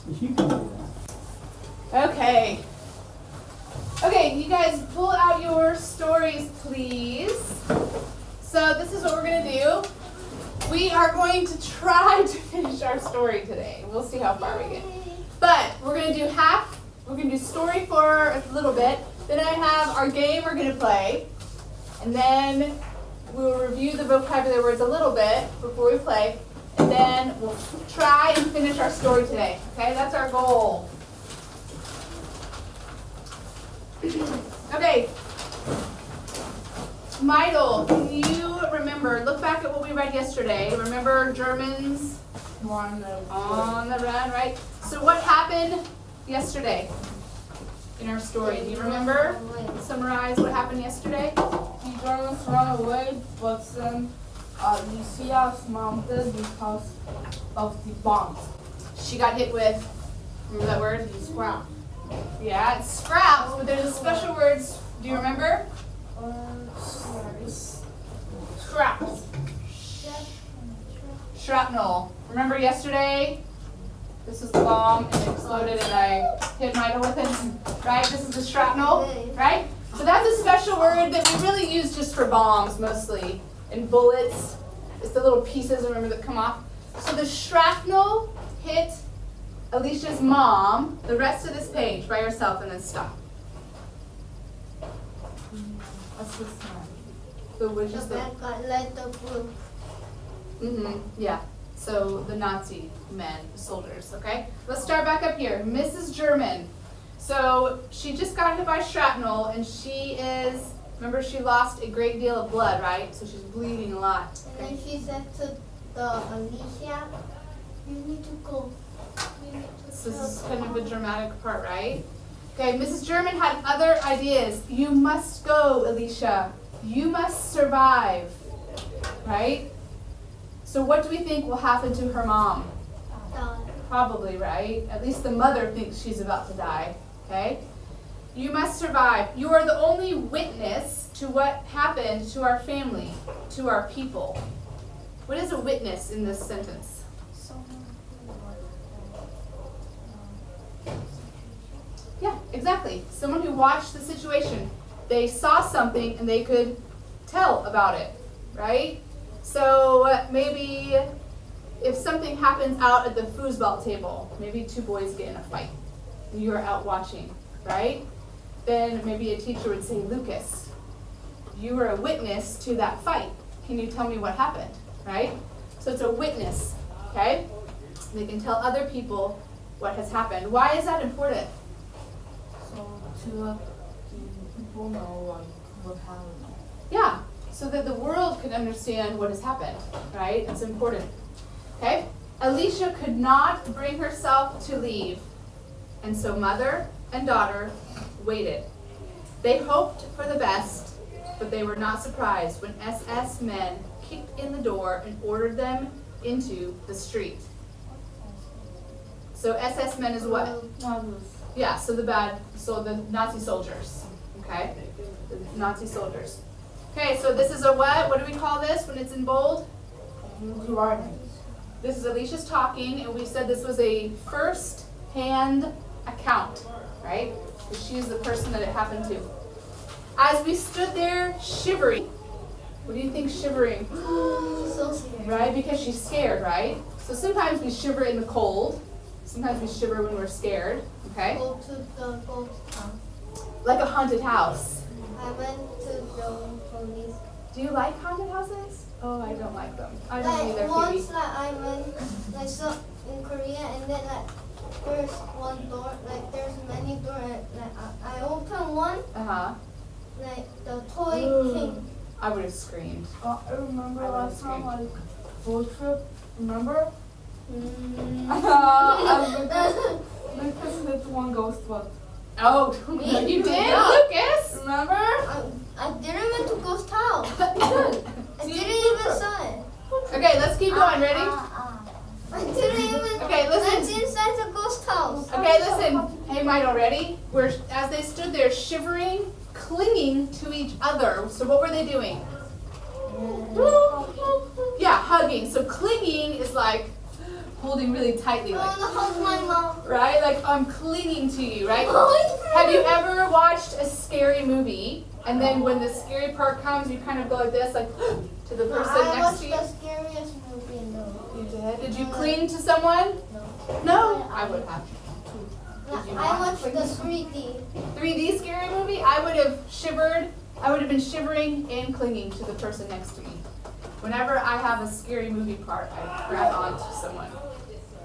You can do that. Okay. Okay, you guys pull out your stories, please. So this is what we're going to do. We are going to try to finish our story today. We'll see how far we get. But we're going to do half. We're going to do story for a little bit. Then I have our game we're going to play. And then we'll review the vocabulary words a little bit before we play. And then we'll try and finish our story today. Okay, that's our goal. Okay. Meidel, can you remember, look back at what we read yesterday. Remember Germans on the run, right? So what happened yesterday in our story? Do you remember? Summarize what happened yesterday. The Germans ran away, but then Lucia mounted because of the bombs. She got hit with, remember that word? Scrap. Yeah, it's scraps, but there's a special words. Do you remember? Scraps. Shrapnel. Remember yesterday? This is the bomb and it exploded and I hit Meidel with it. Right? This is the shrapnel. Right? So that's a special word that we really use just for bombs mostly. And bullets. It's the little pieces, remember, that come off. So the shrapnel hit Alicia's mom, the rest of this page by yourself, and then stop. What's this one? So which The is the bad guy led the group. yeah. So the Nazi men, soldiers, okay? Let's start back up here. Mrs. German. So she just got hit by shrapnel and she is, remember, she lost a great deal of blood, right? So she's bleeding a lot. And then she said to the Alicia, you need to go. So this is kind of a dramatic part, right? Okay, Mrs. German had other ideas. You must go, Alicia. You must survive, right? So what do we think will happen to her mom? Probably, right? At least the mother thinks she's about to die, okay? You must survive. You are the only witness to what happened to our family, to our people. What is a witness in this sentence? Yeah, exactly. Someone who watched the situation. They saw something and they could tell about it, right? So maybe if something happens out at the foosball table, maybe two boys get in a fight, and you're out watching, right? Then maybe a teacher would say, Lucas, you were a witness to that fight. Can you tell me what happened, right? So it's a witness, okay? They can tell other people what has happened. Why is that important? So to let the people know what happened. Yeah, so that the world can understand what has happened, right? It's important. Okay? Alicia could not bring herself to leave, and so mother and daughter waited. They hoped for the best, but they were not surprised when SS men kicked in the door and ordered them into the street. So SS men is what? Yeah, so the Nazi soldiers, okay? The Nazi soldiers. Okay, so this is a what? What do we call this when it's in bold? This is Alicia's talking, and we said this was a first-hand account, right? She is the person that it happened to. As we stood there shivering, what do you think shivering? So scared. Right, because she's scared, right? So sometimes we shiver in the cold. Sometimes we shiver when we're scared, okay? Go to the ghost town. Like a haunted house. I went to the police. Do you like haunted houses? Oh, I don't like them. I don't either, Once Phoebe. I went like so in Korea and then there's one door, there's many doors, I opened one, Uh-huh. the toy came. I would have screamed. I remember I last was time, road trip, remember? Mm. Lucas hit one ghost bug. Oh, Me? you did, Yeah. Lucas? Remember? I didn't went to ghost house. I didn't even saw it. Okay, let's keep going. Ready? I didn't even. Okay, listen. That's inside the ghost house. Okay, listen. Hey, Meidel, ready? As they stood there shivering, clinging to each other. So what were they doing? Yeah, hugging. So clinging is like, holding really tightly, I like, wanna hold my mom. right? Like I'm clinging to you, right? Oh, Have you ever watched a scary movie and then when the scary part comes, you kind of go like this, like to the person I next watched to you? the scariest movie in the world. You did? Did you cling to someone? No. No, I would have. Did you I not watched cling the to 3D. 3D scary movie? I would have shivered. I would have been shivering and clinging to the person next to me. Whenever I have a scary movie part, I grab onto someone.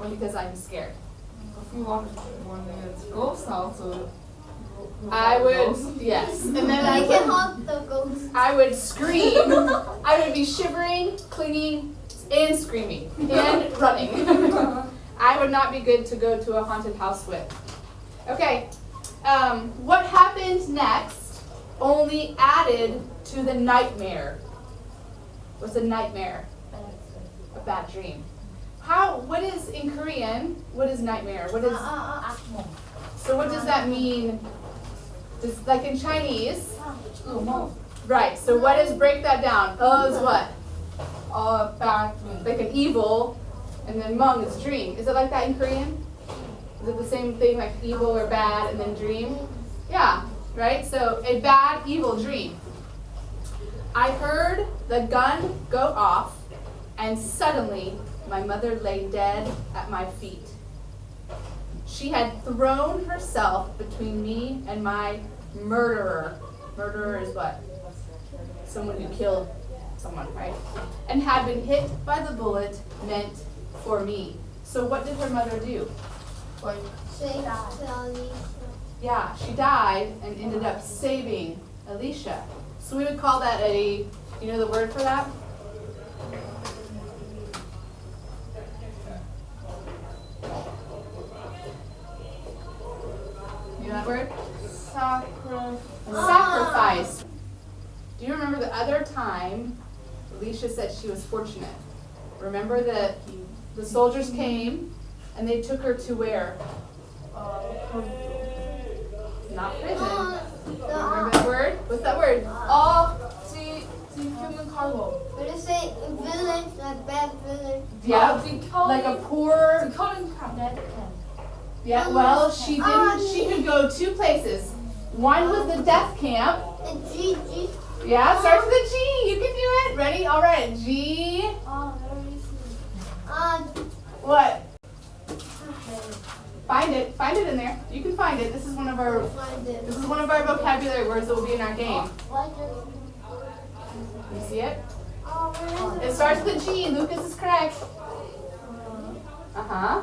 Or because I'm scared. If you watch one it's Ghost House, so I would, yes. And then I I can would, hold the ghost. I would scream. I would be shivering, clinging, and screaming, and running. I would not be good to go to a haunted house with. Okay, what happened next only added to the nightmare. What's a nightmare? A bad dream. What is, in Korean, what is nightmare? What is, so what does that mean? Like in Chinese? Right, so what is, break that down. Is what? bad dream. Like an evil, and then mung is dream. Is it like that in Korean? Is it the same thing, like evil or bad and then dream? Yeah, right? So a bad, evil dream. I heard the gun go off, and suddenly my mother lay dead at my feet. She had thrown herself between me and my murderer. Murderer is what? Someone who killed someone, right? And had been hit by the bullet meant for me. So what did her mother do? Like, Say Alicia. Yeah, she died and ended up saving Alicia. So we would call that you know the word for that? You know that word? Sacrifice. Do you remember the other time Alicia said she was fortunate? Remember that the soldiers came and they took her to where? Not prison. Remember that word? What's that word? to human cargo. What is it? Village, like bad village. Yeah, Because like a poor. to calling camp. Yeah, well, she didn't. She could go two places. One was the death camp. And Gigi. Yeah, starts with a G. You can do it. Ready? All right. G. Very easy. What? Find it. Find it in there. You can find it. This is one of our. Find it. This is one of our vocabulary words that will be in our game. What is You see it? where is It starts with a G. Lucas is correct. Uh-huh.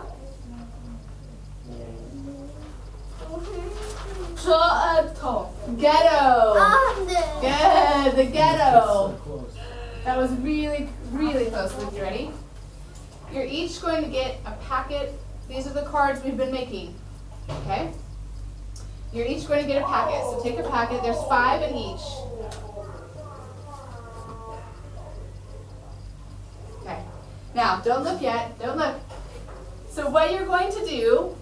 Ghetto. Good. The ghetto. That was really, really close. Luke, you ready? You're each going to get a packet. These are the cards we've been making. Okay? You're each going to get a packet. So take a packet. There's 5 in each. Okay. Now, don't look yet. Don't look. So what you're going to do,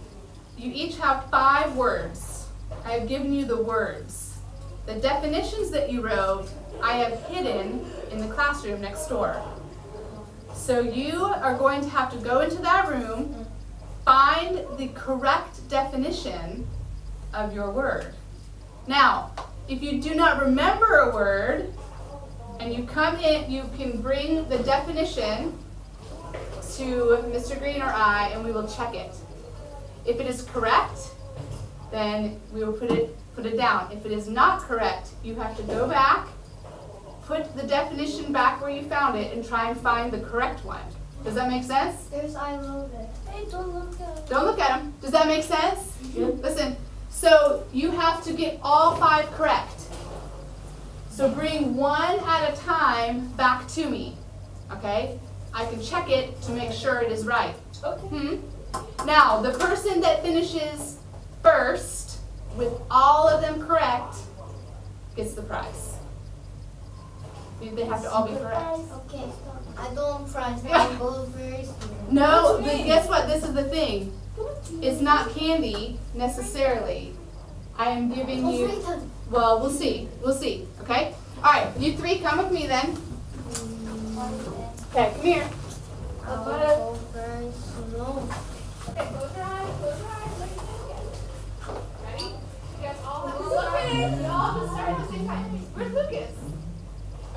you each have 5 words. I have given you the words. The definitions that you wrote, I have hidden in the classroom next door. So you are going to have to go into that room, find the correct definition of your word. Now, if you do not remember a word, and you come in, you can bring the definition to Mr. Green or I, and we will check it. If it is correct, then we will put it down. If it is not correct, you have to go back, put the definition back where you found it, and try and find the correct one. Does that make sense? There's I wrote it. Hey, don't look at it. Don't look at them. Does that make sense? Listen, so you have to get all 5 correct. So bring one at a time back to me, okay? I can check it to make sure it is right. Okay. Now, the person that finishes first with all of them correct gets the prize. They have to all be correct. Okay, stop. I don't fries. I'm blueberries. No, but guess what? This is the thing. It's not candy necessarily. I am giving you. Well, we'll see. We'll see. Okay. All right. You 3, come with me then. Okay, come here. I'll go very slow. No. Okay, close your eyes, close your eyes. What do you think again? Ready? You guys all have to start. You all have to start at the same time. Where's Lucas?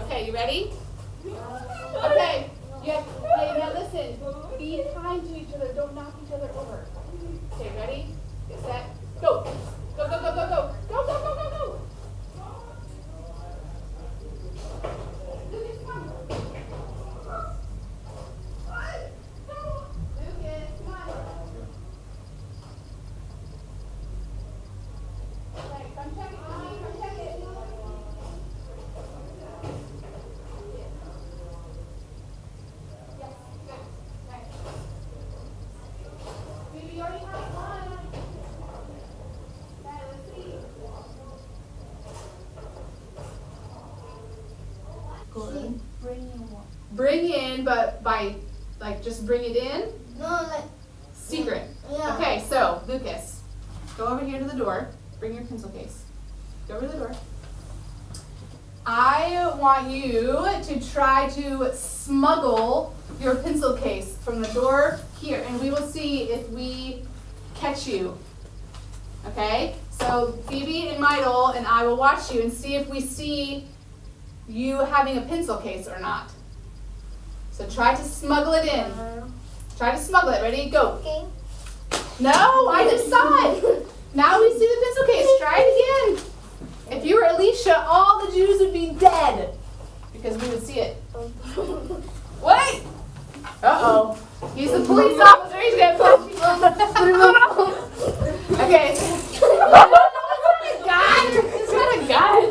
Okay, you ready? Okay. Hey, now listen. Be kind to each other. Don't knock each other over. Okay, ready? Get set. Go. Go, go, go, go, go. Go, go, go, go, go. Lucas, come. Lucas, come on. Okay, come check it. Come check it. Yes, good. Okay. Baby, you already have one. Okay, let's see. Good. Bring you one. Bring in, but by, like, just bring it in. No, like, Secret. yeah. Okay, so, Lucas, go over here to the door. Bring your pencil case. Go over to the door. I want you to try to smuggle your pencil case from the door here, and we will see if we catch you. Okay? So, Phoebe and Michael and I will watch you and see if we see you having a pencil case or not. So, try to smuggle it in. Try to smuggle it. Ready? Go. Okay. No, I just saw it. Now we see the pencil case. Try it again. If you were Alicia, all the Jews would be dead because we would see it. Wait. Uh-oh. He's the police officer. He's gonna punch you. Okay. It's not a gun. It's not a gun.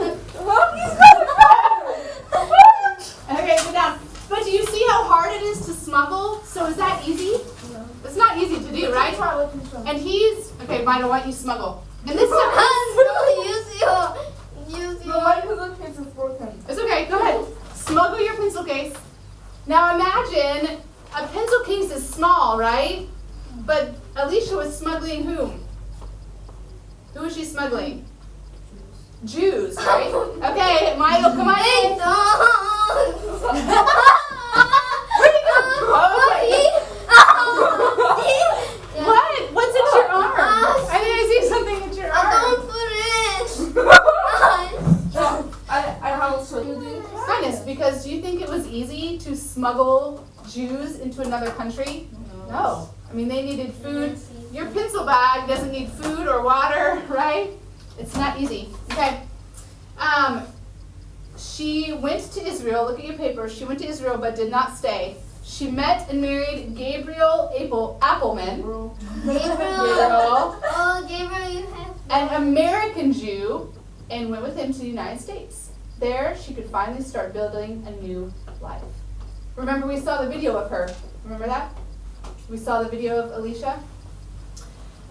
Okay, sit down. But do you see how hard it is to smuggle? So is that easy? No. It's not easy to do, right? Try, let me try. And he's okay. Mine, why don't you smuggle? And this time, No, use No, your. my pencil case is broken. it's okay. Go ahead. Smuggle your pencil case. Now imagine a pencil case is small, right? But Alicia was smuggling whom? Who was she smuggling? Jews, right? Okay, Milo, come on Hey, in. don't. Where'd he go? Okay. What? What's in your arm? I think I see something in your I arm. don't put it. I have a surgery. Kindness, because do you think it was easy to smuggle Jews into another country? No. I mean, they needed food. Your pencil bag doesn't need food or water, right? It's not easy. Okay. She went to Israel. Look at your paper. She went to Israel but did not stay. She met and married Gabriel Appelman, Gabriel. Oh, Gabriel, you have. an American Jew, and went with him to the United States. There, she could finally start building a new life. Remember, we saw the video of her. Remember that? We saw the video of Alicia.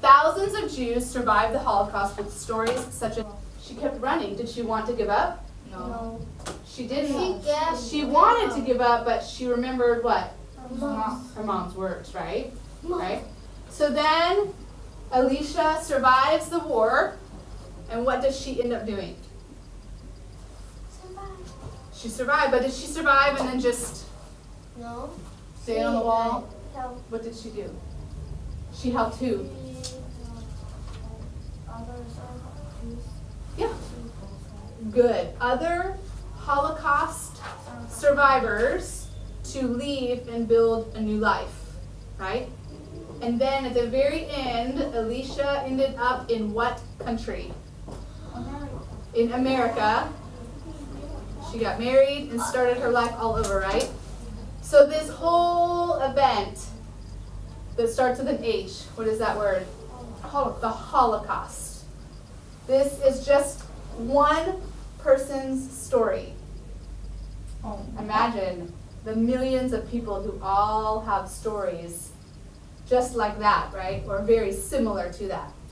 Thousands of Jews survived the Holocaust with stories such as she kept running. Did she want to give up? No. She didn't. She wanted to give up, but she remembered what? Mom. Her mom's words, right? Right? So then Alicia survives the war, and what does she end up doing? She survived, but did she survive and then just No. stay on the wall? Help. What did she do? She helped who? Yeah. Good. Other Holocaust survivors to leave and build a new life, right? And then at the very end, Alicia ended up in what country? In America. She got married and started her life all over, right? So this whole event that starts with an H, what is that word? The Holocaust. This is just one person's story. Imagine the millions of people who all have stories just like that, right? Or very similar to that.